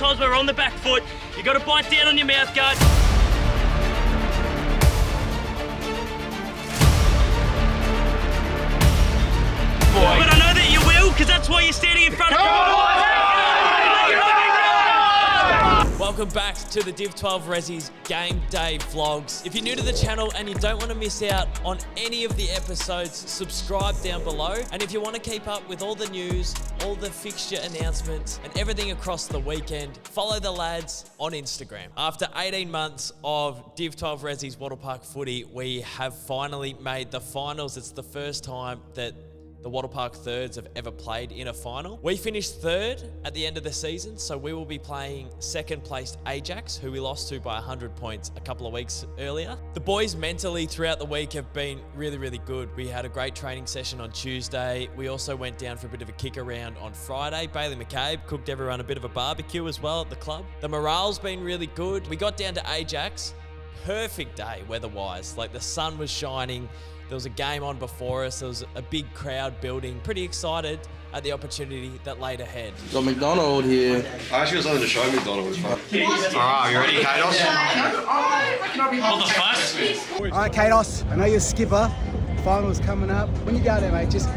sometimes we're on the back foot. You got to bite down on your mouth guard. But I know that you will, because that's why you're standing in front of me. Welcome back to the Div 12 Ressies Game Day Vlogs. If you're new to the channel and you don't want to miss out on any of the episodes, subscribe down below. And if you want to keep up with all the news, all the fixture announcements, and everything across the weekend, follow the lads on Instagram. After 18 months of Div 12 Ressies Wattle Park footy, we have finally made the finals. It's the first time that the Wattle Park thirds have ever played in a final. We finished third at the end of the season, so we will be playing second placed AJAX, who we lost to by 100 points a couple of weeks earlier. The boys mentally throughout the week have been really, really good. We had a great training session on Tuesday. We also went down for a bit of a kick around on Friday. Bailey McCabe cooked everyone a bit of a barbecue as well at the club. The morale's been really good. We got down to AJAX. Perfect day weather-wise. Like the sun was shining. There was a game on before us. There was a big crowd building. Pretty excited at the opportunity that laid ahead. Got McDonald here. I actually got something to show McDonald. It's fun. Alright, you ready, Kados? Hold the fuss. Alright, Kados, I know you're a skipper. Finals coming up. When you go there, mate, just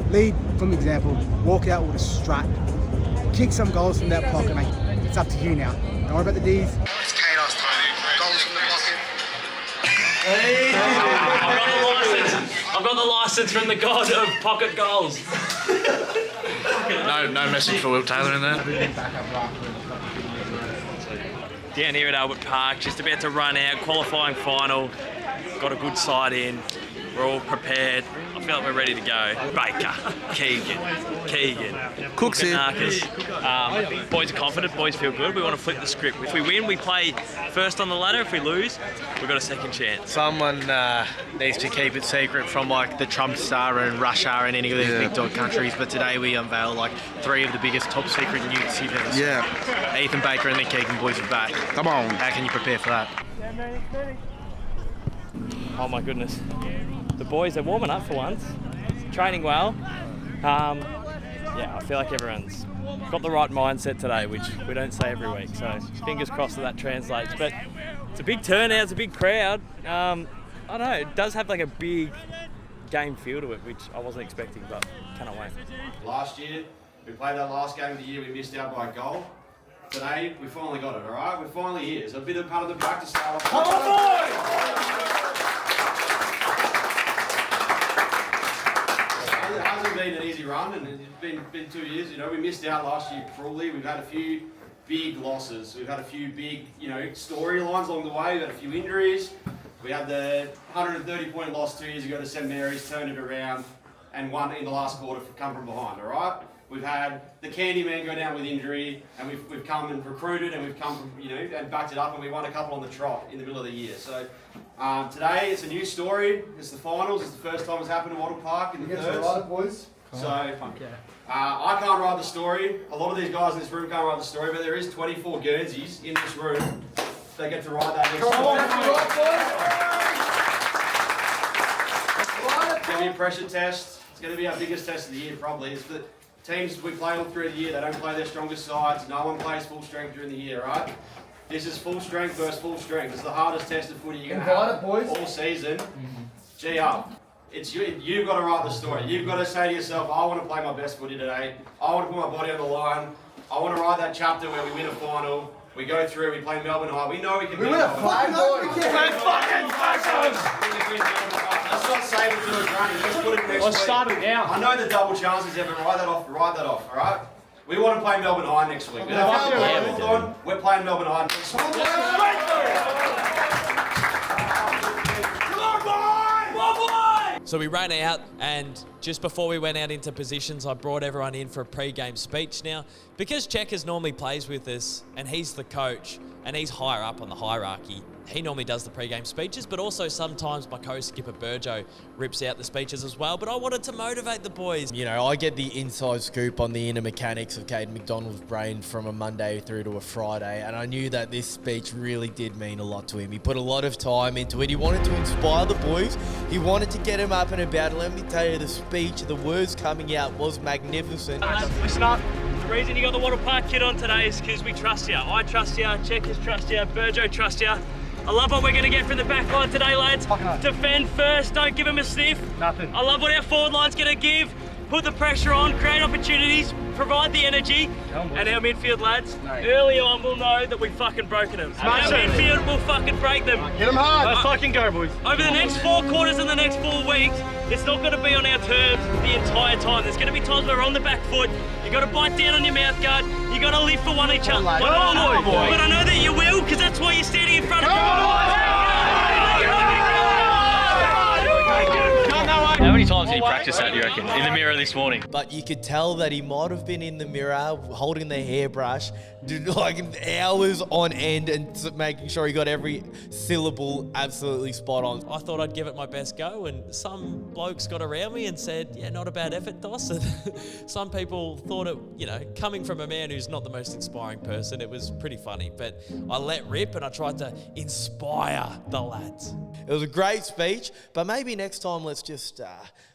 lead from example. Walk out with a strut. Kick some goals from that pocket, mate. It's up to you now. Don't worry about the D's. It's Kados time. Goals from the pocket. Hey. I've got the license from the god of pocket goals. No message for Will Taylor in there. Down here at Albert Park, just about to run out, qualifying final. Got a good side in. We're all prepared. I feel like we're ready to go. Baker, Keegan, Cook's here. Boys are confident, boys feel good. We want to flip the script. If we win, we play first on the ladder. If we lose, we've got a second chance. Someone needs to keep it secret from like the Trump Star and Russia and any of these big dog countries, but today we unveil like 3 of the biggest top secret nukes you've ever seen. Yeah. Ethan Baker and the Keegan boys are back. Come on. How can you prepare for that? Oh my goodness. The boys are warming up for once, training well. Yeah, I feel like everyone's got the right mindset today, which we don't say every week. So fingers crossed that translates. But it's a big turnout, it's a big crowd. I don't know, it does have like a big game feel to it, which I wasn't expecting, but cannot wait. Last year, we played that last game of the year, we missed out by a goal. Today, we finally got it, all right? We're finally here. So a bit of a pat on the back to start off. Come on, boys! It hasn't been an easy run, and it's been 2 years. You know, we missed out last year cruelly. We've had a few big losses. We've had a few big, storylines along the way. We've had a few injuries. We had the 130-point loss 2 years ago to St Mary's, turned it around, and won in the last quarter, come from behind. All right. We've had the Candyman go down with injury, and we've come and recruited, and we've come from, and backed it up, and we won a couple on the trot in the middle of the year. So today it's a new story. It's the finals. It's the first time it's happened at Wattle Park in the thirds. Boys. So I can't write the story. A lot of these guys in this room can't write the story, but there is 24 Guernseys in this room. They get to write that next story. It's going to be a pressure test. It's going to be our biggest test of the year, probably. It's the teams we play all through the year. They don't play their strongest sides. No one plays full strength during the year, right? This is full strength versus full strength. It's the hardest test of footy you're going to have all season. Gee up. It's you've got to write the story. You've got to say to yourself, I want to play my best footy today. I want to put my body on the line. I want to write that chapter where we win a final. We go through, we play Melbourne High. We know we can beat Melbourne High. Let's not save it till it's running. Let's put it next week. Start it now. I know the double chances, Evan. Write that off, all right? We want to play Melbourne High next week. We're playing Melbourne High next week. So we ran out, and just before we went out into positions, I brought everyone in for a pre-game speech. Now, because Checkers normally plays with us, and he's the coach, and he's higher up on the hierarchy, he normally does the pre-game speeches, but also sometimes my co-skipper Burjo rips out the speeches as well. But I wanted to motivate the boys. You know, I get the inside scoop on the inner mechanics of Caden McDonald's brain from a Monday through to a Friday, and I knew that this speech really did mean a lot to him. He put a lot of time into it. He wanted to inspire the boys. He wanted to get them up and about. Let me tell you, the speech, the words coming out was magnificent. Listen up. The reason you got the Wattle Park kit on today is because we trust you. I trust you, Checkers trust you, Burjo trust you. I love what we're going to get from the back line today, lads. Defend first, don't give them a sniff. Nothing. I love what our forward line's going to give. Put the pressure on, create opportunities, provide the energy. And our midfield lads, early on we'll know that we've fucking broken them. Our midfield will fucking break them. Hit them hard. Let's fucking go, boys. Over the next 4 quarters and the next 4 weeks, it's not going to be on our terms the entire time. There's going to be times where we're on the back foot. You got to bite down on your mouth guard. You got to live for one each other. But I know that you will, because that's why you're standing in front of me. How many times did he practice that, you reckon, in the mirror this morning? But you could tell that he might have been in the mirror holding the hairbrush, like hours on end, and making sure he got every syllable absolutely spot on. I thought I'd give it my best go, and some blokes got around me and said, yeah, not a bad effort, Doss. And some people thought it, you know, coming from a man who's not the most inspiring person, it was pretty funny. But I let rip and I tried to inspire the lads. It was a great speech, but maybe next time let's just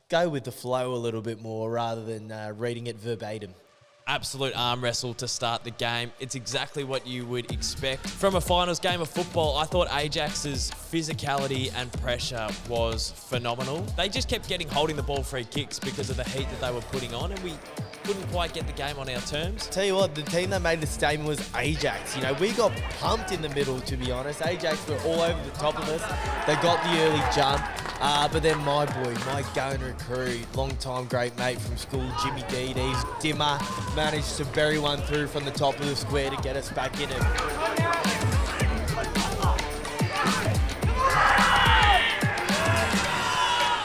go with the flow a little bit more rather than reading it verbatim. Absolute arm wrestle to start the game. It's exactly what you would expect from a finals game of football. I thought AJAX's physicality and pressure was phenomenal. They just kept holding the ball free kicks because of the heat that they were putting on, and we couldn't quite get the game on our terms. Tell you what, the team that made the statement was AJAX. You know, we got pumped in the middle, to be honest. AJAX were all over the top of us. They got the early jump. But then my boy, my Gona crew, long-time great mate from school, Jimmy Dede's dimmer, managed to bury one through from the top of the square to get us back in it.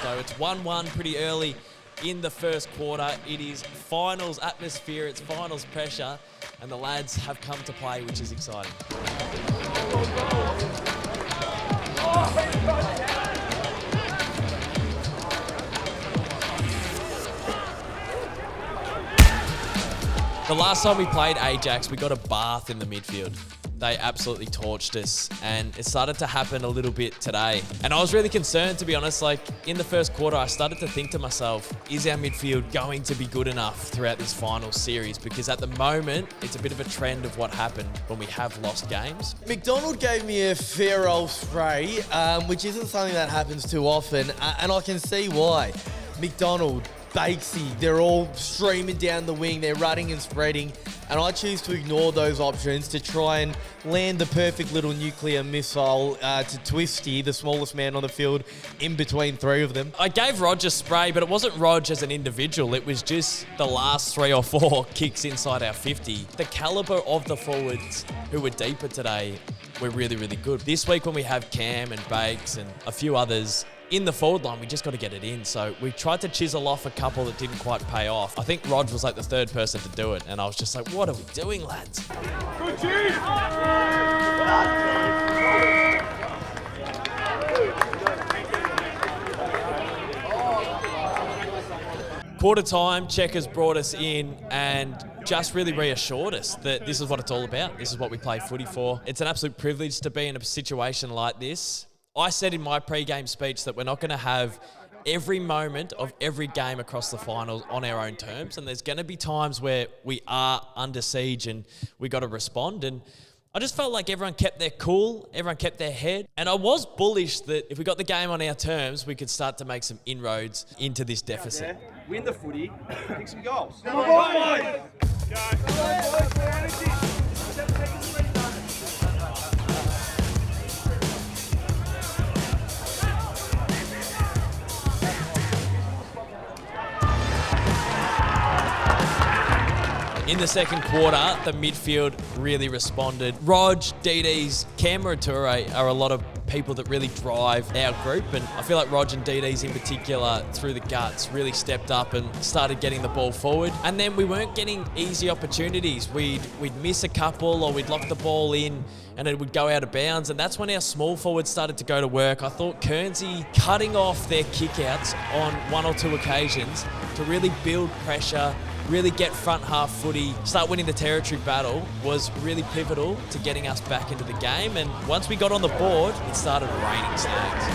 So it's 1-1 pretty early in the first quarter. It is finals atmosphere, it's finals pressure, and the lads have come to play, which is exciting. The last time we played AJAX, we got a bath in the midfield. They absolutely torched us, and it started to happen a little bit today. And I was really concerned, to be honest. Like, in the first quarter, I started to think to myself, is our midfield going to be good enough throughout this final series? Because at the moment, it's a bit of a trend of what happened when we have lost games. McDonald gave me a fair old spray, which isn't something that happens too often, and I can see why. McDonald, Bakesy, they're all streaming down the wing, they're running and spreading, and I choose to ignore those options to try and land the perfect little nuclear missile to Twisty, the smallest man on the field, in between 3 of them. I gave Rog a spray, but it wasn't Rog as an individual, it was just the last 3 or 4 kicks inside our 50. The calibre of the forwards who were deeper today were really, really good. This week when we have Cam and Bakes and a few others in the forward line, we just got to get it in. So we tried to chisel off a couple that didn't quite pay off. I think Rog was like the 3rd person to do it, and I was just like, what are we doing, lads? Good team! Quarter time, Checkers brought us in and just really reassured us that this is what it's all about. This is what we play footy for. It's an absolute privilege to be in a situation like this. I said in my pre-game speech that we're not going to have every moment of every game across the finals on our own terms, and there's going to be times where we are under siege and we got to respond. And I just felt like everyone kept their cool, everyone kept their head, and I was bullish that if we got the game on our terms, we could start to make some inroads into this deficit. Win the footy, kick some goals. In the second quarter, the midfield really responded. Rog, DD's, Camera Toure are a lot of people that really drive our group, and I feel like Rog and DD's in particular, through the guts, really stepped up and started getting the ball forward. And then we weren't getting easy opportunities. We'd miss a couple, or we'd lock the ball in and it would go out of bounds, and that's when our small forwards started to go to work. I thought Kernsey cutting off their kickouts on 1 or 2 occasions to really build pressure, really get front half footy, start winning the territory battle was really pivotal to getting us back into the game. And once we got on the board, it started raining snags.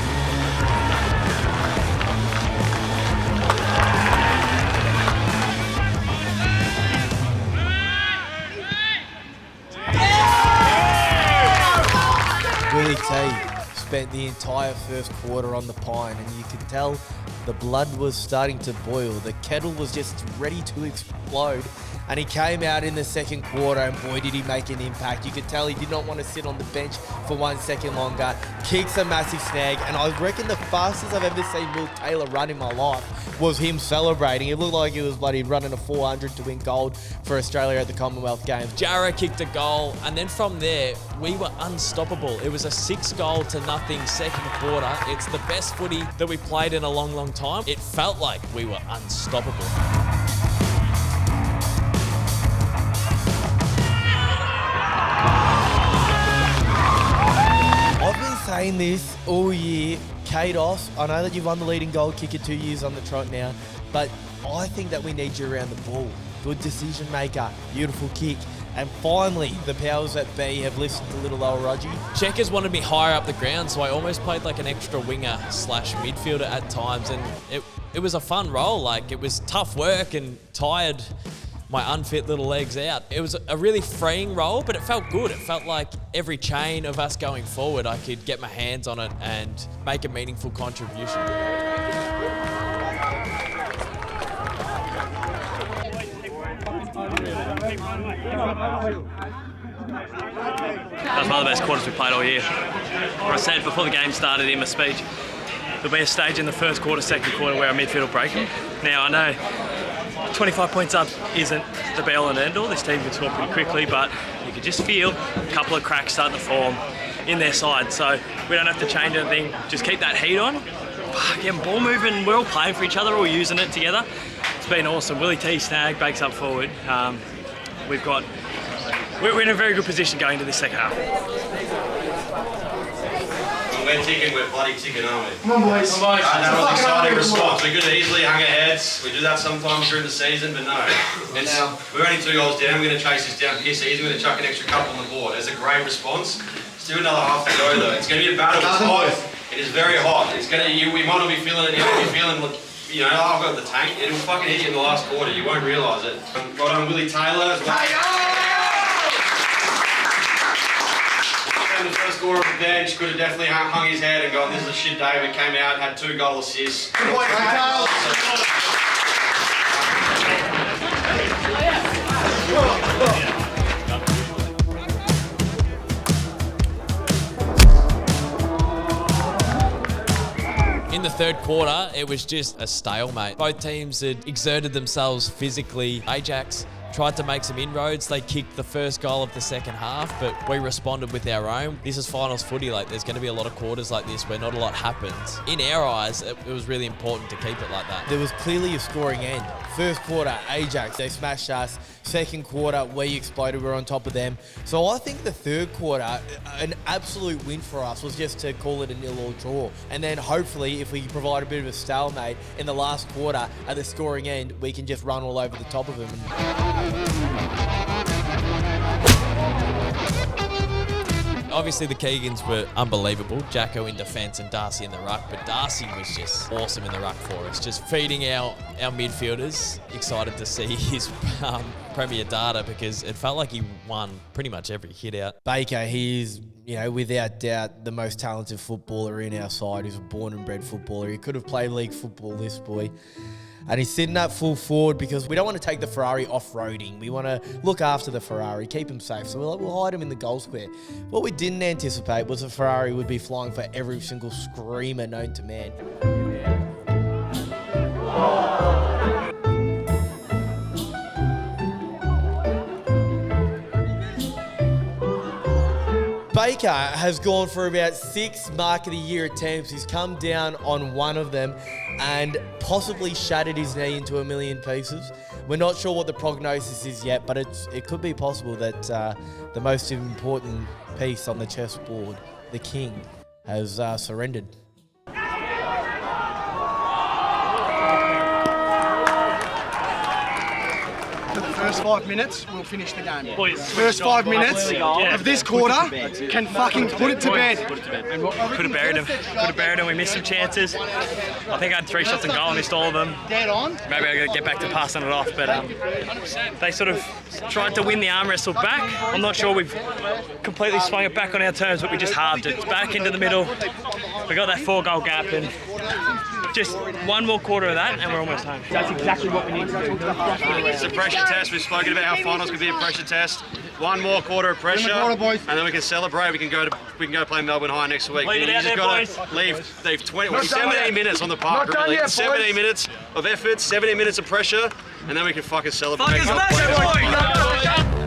spent the entire first quarter on the pine, and you could tell the blood was starting to boil. The kettle was just ready to explode. And he came out in the second quarter, and boy, did he make an impact. You could tell he did not want to sit on the bench for 1 second longer. Kicks a massive snag, and I reckon the fastest I've ever seen Will Taylor run in my life was him celebrating. It looked like he was bloody running a 400 to win gold for Australia at the Commonwealth Games. Jara kicked a goal, and then from there, we were unstoppable. It was a 6-0-0 second quarter. It's the best footy that we played in a long, long time. It felt like we were unstoppable. Saying this all year, Kados, I know that you've won the leading goal kicker 2 years on the trot now, but I think that we need you around the ball. Good decision maker, beautiful kick, and finally the powers that be have listened to little old Rogie. Checkers wanted me higher up the ground, so I almost played like an extra winger / midfielder at times, and it was a fun role. Like, it was tough work and tired my unfit little legs out. It was a really freeing role, but it felt good. It felt like every chain of us going forward, I could get my hands on it and make a meaningful contribution. That was one of the best quarters we played all year. I said before the game started in my speech, there'll be a stage in the first quarter, second quarter where our midfield will break it. Now, I know 25 points up isn't the be-all and end-all. This team can score pretty quickly, but you could just feel a couple of cracks starting to form in their side. So we don't have to change anything. Just keep that heat on. Getting ball moving. We're all playing for each other, all using it together. It's been awesome. Willie T snag, bakes up forward. We're in a very good position going to this second half. We're ticking, we're bloody ticking, aren't we? Come on, boys. That was an exciting response. We could have easily hung our heads. We do that sometimes during the season, but no. We're only 2 goals down. We're going to chase this down piss easy. We're going to chuck an extra couple on the board. It's a great response. Still another half to go, though. It's going to be a battle. It's hot. It is very hot. It's going to. We might not be feeling it. You might be feeling, you know, I've got the tank. It'll fucking hit you in the last quarter. You won't realise it. Got on Willie Taylor as well. The first scorer of the bench could have definitely hung his head and gone, this is a shit day. We came out, had 2 goal assists. Good boy, In the third quarter, it was just a stalemate. Both teams had exerted themselves physically. AJAX tried to make some inroads. They kicked the first goal of the second half, but we responded with our own. This is finals footy. Like, there's going to be a lot of quarters like this where not a lot happens. In our eyes, it was really important to keep it like that. There was clearly a scoring end. First quarter, AJAX, they smashed us. Second quarter, we exploded, we were on top of them. So I think the third quarter, an absolute win for us was just to call it a 0-0 draw. And then hopefully, if we provide a bit of a stalemate in the last quarter at the scoring end, we can just run all over the top of them. Obviously, the Keegans were unbelievable. Jacko in defence and Darcy in the ruck, but Darcy was just awesome in the ruck for us. Just feeding our midfielders. Excited to see his premier data because it felt like he won pretty much every hit out. Baker, he is, without doubt, the most talented footballer in our side. He's a born and bred footballer. He could have played league football, this boy. And he's sitting up full forward because we don't want to take the Ferrari off-roading. We want to look after the Ferrari, keep him safe. So we'll hide him in the goal square. What we didn't anticipate was the Ferrari would be flying for every single screamer known to man. Baker has gone for about 6 Mark of the Year attempts. He's come down on one of them and possibly shattered his knee into a million pieces. We're not sure what the prognosis is yet, but it could be possible that the most important piece on the chessboard, the king, has surrendered. The first 5 minutes, we'll finish the game. Boys, First 5 minutes of this quarter can fucking put it to bed. Could have buried him. Could have buried him. We missed some chances. I think I had 3 shots on goal and missed all of them. Dead on. Maybe I got to get back to passing it off, but they sort of tried to win the arm wrestle back. I'm not sure we've completely swung it back on our terms, but we just halved it. It's back into the middle. We got that 4-goal gap, and just one more quarter of that, and we're almost home. That's exactly what we need to do. It's a pressure test. We've spoken about how finals could be a pressure test. One more quarter of pressure, and then we can celebrate. We can go play Melbourne High next week. Leave it out there, boys. Leave 17 minutes on the park. Really. 17 minutes of effort, 17 minutes of pressure, and then we can fucking celebrate. Fucking smash it, boys!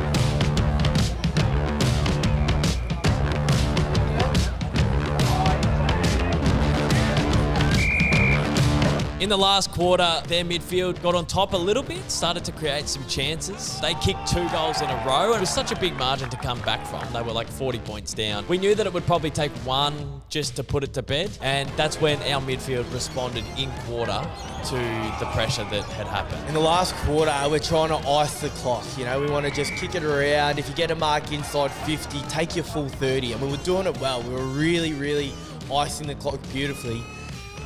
In the last quarter, their midfield got on top a little bit, started to create some chances. They kicked 2 goals in a row, and it was such a big margin to come back from. They were like 40 points down. We knew that it would probably take one just to put it to bed, and that's when our midfield responded in quarter to the pressure that had happened. In the last quarter, we're trying to ice the clock. You know, we want to just kick it around. If you get a mark inside 50, take your full 30. And we were doing it well. We were really, really icing the clock beautifully.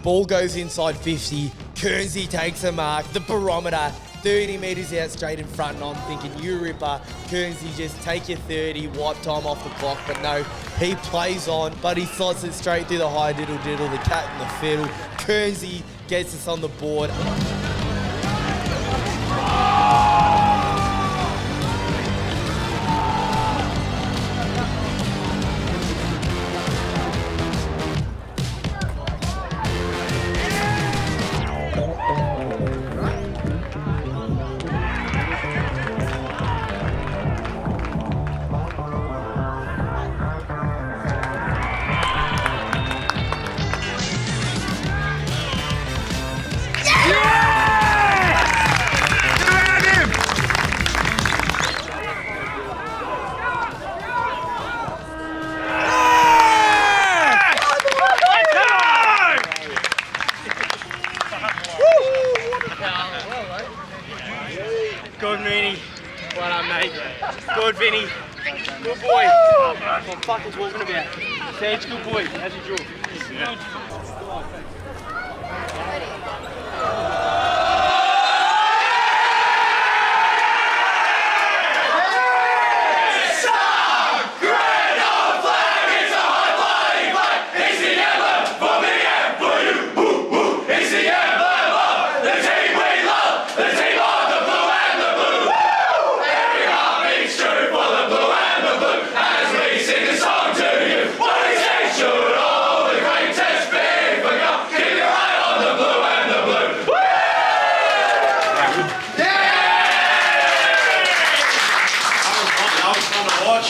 Ball goes inside 50. Kearnsey takes a mark. The barometer, 30 metres out straight in front. And I'm thinking, you ripper. Kearnsey, just take your 30, wipe time off the clock. But no, he plays on, but he slots it straight through the high diddle-diddle, the cat and the fiddle. Kearnsey gets us on the board. Good, Mooney. Well done, mate. Good, Vinny. Good boy. That's what I'm fucking talking about. Sage, good boy. How's your jaw? Good.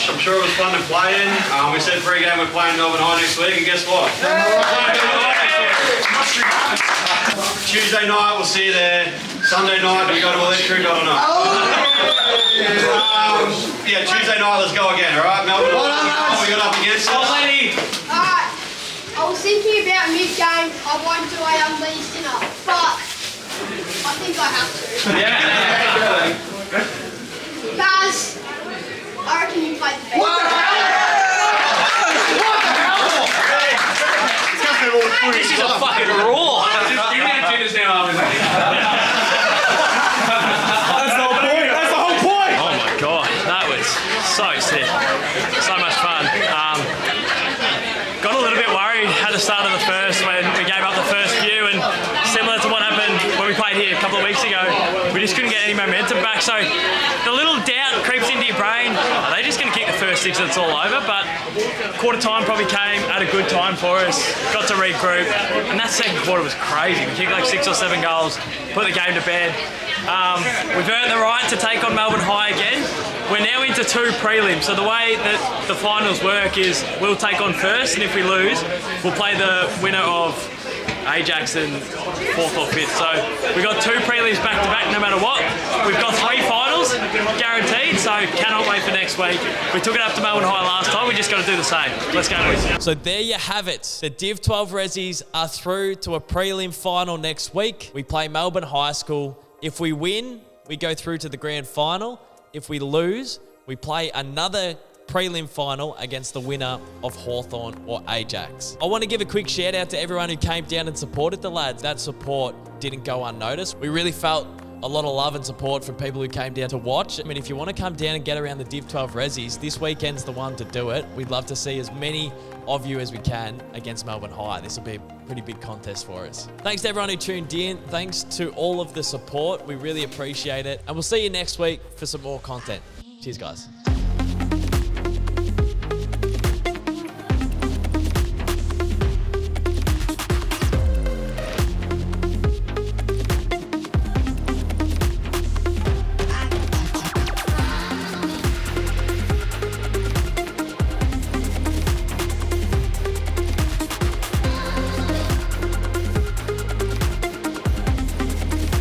I'm sure it was fun to play in. We said pre-game we're playing Melbourne High next week, and guess what? Tuesday night, we'll see you there. Sunday night, do we go to Electric? I don't know. Yeah, Tuesday night, let's go again, alright? Melbourne, what we got up against us? Alright, I was thinking about mid-game, I won't do a unleashed dinner, but I think I have to. Yeah. Guys, I reckon you played the best. What the hell? This is a fucking raw. You can't do this now, That's the whole point. That's the whole point. Oh my god, that was so sick. So much fun. Got a little bit worried at the start of the first when we gave up the first few, and similar to what happened when we played here a couple of weeks ago, we just couldn't get any momentum back. So the little doubt creeps into your brain. Are they just going to kick the first 6 and it's all over? But quarter time probably came at a good time for us. Got to regroup, and that second quarter was crazy. We kicked like 6 or 7 goals, put the game to bed. We've earned the right to take on Melbourne High again. We're now into 2 prelims. So the way that the finals work is we'll take on first, and if we lose, we'll play the winner of AJAX in 4th or 5th. So we've got 2 prelims back to back no matter what. We've got 3 finals guaranteed, so cannot wait for next week. We took it up to Melbourne High last time, we just got to do the same. Let's go, boys. So there you have it. The Div 12 Ressies are through to a prelim final next week. We play Melbourne High School. If we win, we go through to the grand final. If we lose, we play another prelim final against the winner of Hawthorn or AJAX. I want to give a quick shout out to everyone who came down and supported the lads. That support didn't go unnoticed. We really felt a lot of love and support from people who came down to watch. I mean, if you want to come down and get around the Div 12 Ressies, this weekend's the one to do it. We'd love to see as many of you as we can against Melbourne High. This will be a pretty big contest for us. Thanks to everyone who tuned in. Thanks to all of the support. We really appreciate it. And we'll see you next week for some more content. Cheers, guys.